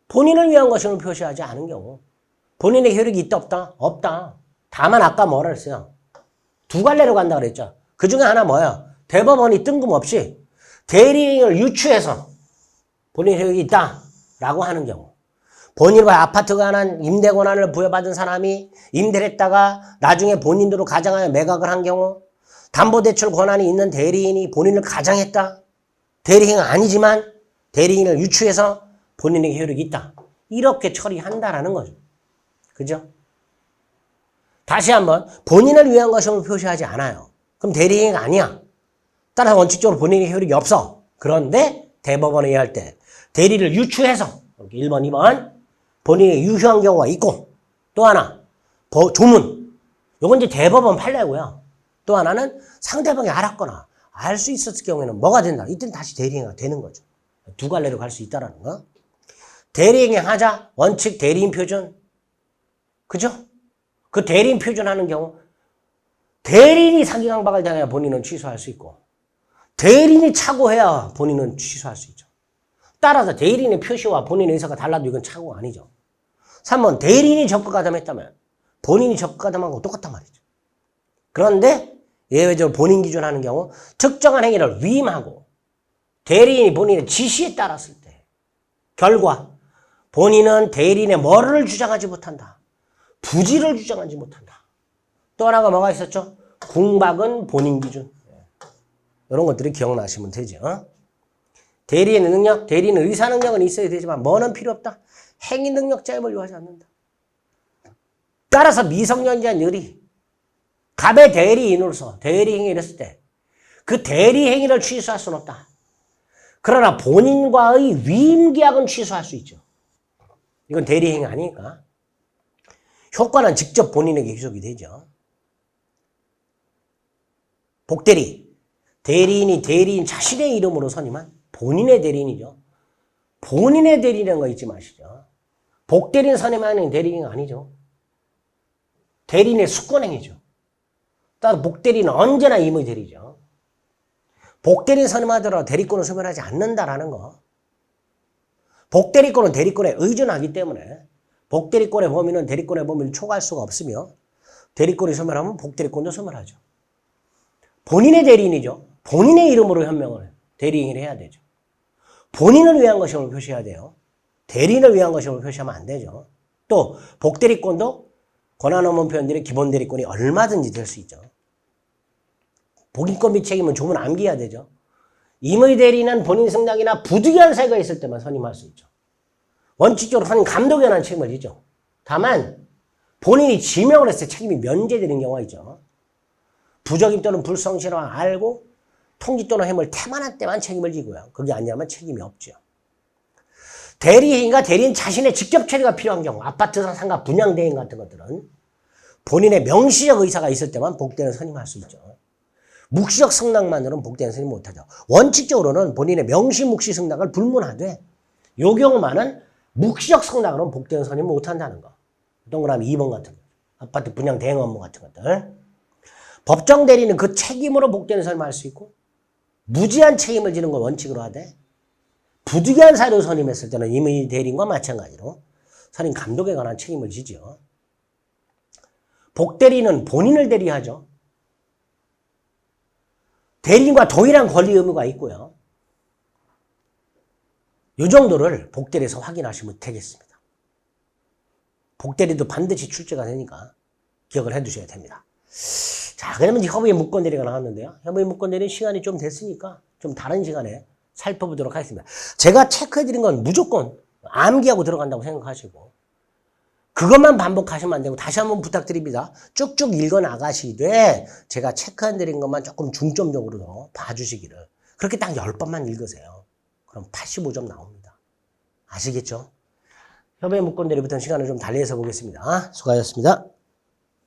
본인을 위한 것임을 표시하지 않은 경우. 본인의 효력이 있다 없다? 없다. 다만 아까 뭐라 했어요? 두 갈래로 간다 그랬죠. 그 중에 하나 뭐야? 대법원이 뜬금없이 대리행위를 유추해서 본인의 효력이 있다라고 하는 경우. 본인과 아파트 관한 임대 권한을 부여받은 사람이 임대를 했다가 나중에 본인으로 가장하여 매각을 한 경우, 담보대출 권한이 있는 대리인이 본인을 가장했다. 대리행위는 아니지만 대리인을 유추해서 본인에게 효력이 있다. 이렇게 처리한다라는 거죠. 그죠? 다시 한번 본인을 위한 것임을 표시하지 않아요. 그럼 대리행위가 아니야. 따라서 원칙적으로 본인의 효력이 없어. 그런데 대법원에 의할 때 대리를 유추해서 1번, 2번 본인이 유효한 경우가 있고, 또 하나 조문. 요건 이제 대법원 판례고요. 또 하나는 상대방이 알았거나 알 수 있었을 경우에는 뭐가 된다? 이때는 다시 대리행위가 되는 거죠. 두 갈래로 갈 수 있다는 거. 대리행위 하자. 원칙 대리인 표준. 그죠? 그 대리인 표준하는 경우 대리인이 사기 강박을 당해야 본인은 취소할 수 있고, 대리인이 착오해야 본인은 취소할 수 있죠. 따라서 대리인의 표시와 본인의 의사가 달라도 이건 착오가 아니죠. 3번 대리인이 적극가담했다면 본인이 적극가담하고 똑같단 말이죠. 그런데 예외적으로 본인 기준하는 경우 특정한 행위를 위임하고 대리인이 본인의 지시에 따랐을 때 결과 본인은 대리인의 뭐를 주장하지 못한다. 부지를 주장하지 못한다. 또 하나가 뭐가 있었죠? 궁박은 본인 기준. 이런 것들이 기억나시면 되죠. 대리인의 능력, 대리인의 의사 능력은 있어야 되지만 뭐는 필요 없다. 행위 능력자임을 요하지 않는다. 따라서 미성년자 늘이 갑의 대리인으로서 대리행위를 했을 때 그 대리행위를 취소할 수는 없다. 그러나 본인과의 위임계약은 취소할 수 있죠. 이건 대리행위 아니니까. 효과는 직접 본인에게 희속이 되죠. 복대리. 대리인이 대리인 자신의 이름으로 선임한 본인의 대리인이죠. 본인의 대리인이라는 거 잊지 마시죠. 복대리인 선임하는 대리인이 아니죠. 대리인의 수권행위죠. 따라서 복대리는 언제나 임의 대리죠. 복대리인 선임하더라도 대리권을 소멸하지 않는다라는 거. 복대리권은 대리권에 의존하기 때문에 복대리권의 범위는 대리권의 범위를 초과할 수가 없으며 대리권이 소멸하면 복대리권도 소멸하죠. 본인의 대리인이죠. 본인의 이름으로 현명을 대리인을 해야 되죠. 본인을 위한 것임을 표시해야 돼요. 대리인을 위한 것임을 표시하면 안 되죠. 또 복대리권도 권한 없는 표현들이 기본 대리권이 얼마든지 될 수 있죠. 복인권 및 책임은 조문 암기해야 되죠. 임의 대리는 본인 승낙이나 부득이한 사유가 있을 때만 선임할 수 있죠. 원칙적으로 선임 감독에 관한 책임을 지죠. 다만 본인이 지명을 했을 때 책임이 면제되는 경우가 있죠. 부적임 또는 불성실함을 알고 통지 또는 해물 태만한 때만 책임을 지고요. 그게 아니라면 책임이 없죠. 대리인과 대리인 자신의 직접 처리가 필요한 경우, 아파트 상가 분양 대행 같은 것들은 본인의 명시적 의사가 있을 때만 복대는 선임할 수 있죠. 묵시적 승낙만으로는 복대는 선임 못하죠. 원칙적으로는 본인의 명시 묵시 승낙을 불문하되 요 경우만은 묵시적 승낙으로는 복대는 선임 못한다는 거. 동그라미 2번 같은 거. 아파트 분양 대행 업무 같은 것들. 법정 대리는 그 책임으로 복대는 선임할 수 있고 무지한 책임을 지는 걸 원칙으로 하되 부득이한 사유로 선임했을 때는 임의 대리인과 마찬가지로 선임 감독에 관한 책임을 지죠. 복대리는 본인을 대리하죠. 대리인과 동일한 권리 의무가 있고요. 이 정도를 복대리에서 확인하시면 되겠습니다. 복대리도 반드시 출제가 되니까 기억을 해두셔야 됩니다. 자, 그러면 이제 협의의 무권대리가 나왔는데요. 협의의 무권대리는 시간이 좀 됐으니까 좀 다른 시간에 살펴보도록 하겠습니다. 제가 체크해드린 건 무조건 암기하고 들어간다고 생각하시고 그것만 반복하시면 안 되고 다시 한번 부탁드립니다. 쭉쭉 읽어 나가시되 제가 체크해드린 것만 조금 중점적으로 더 봐주시기를. 그렇게 딱 10번만 읽으세요. 그럼 85점 나옵니다. 아시겠죠? 협의의 무권대리부터 시간을 좀 달리해서 보겠습니다. 수고하셨습니다.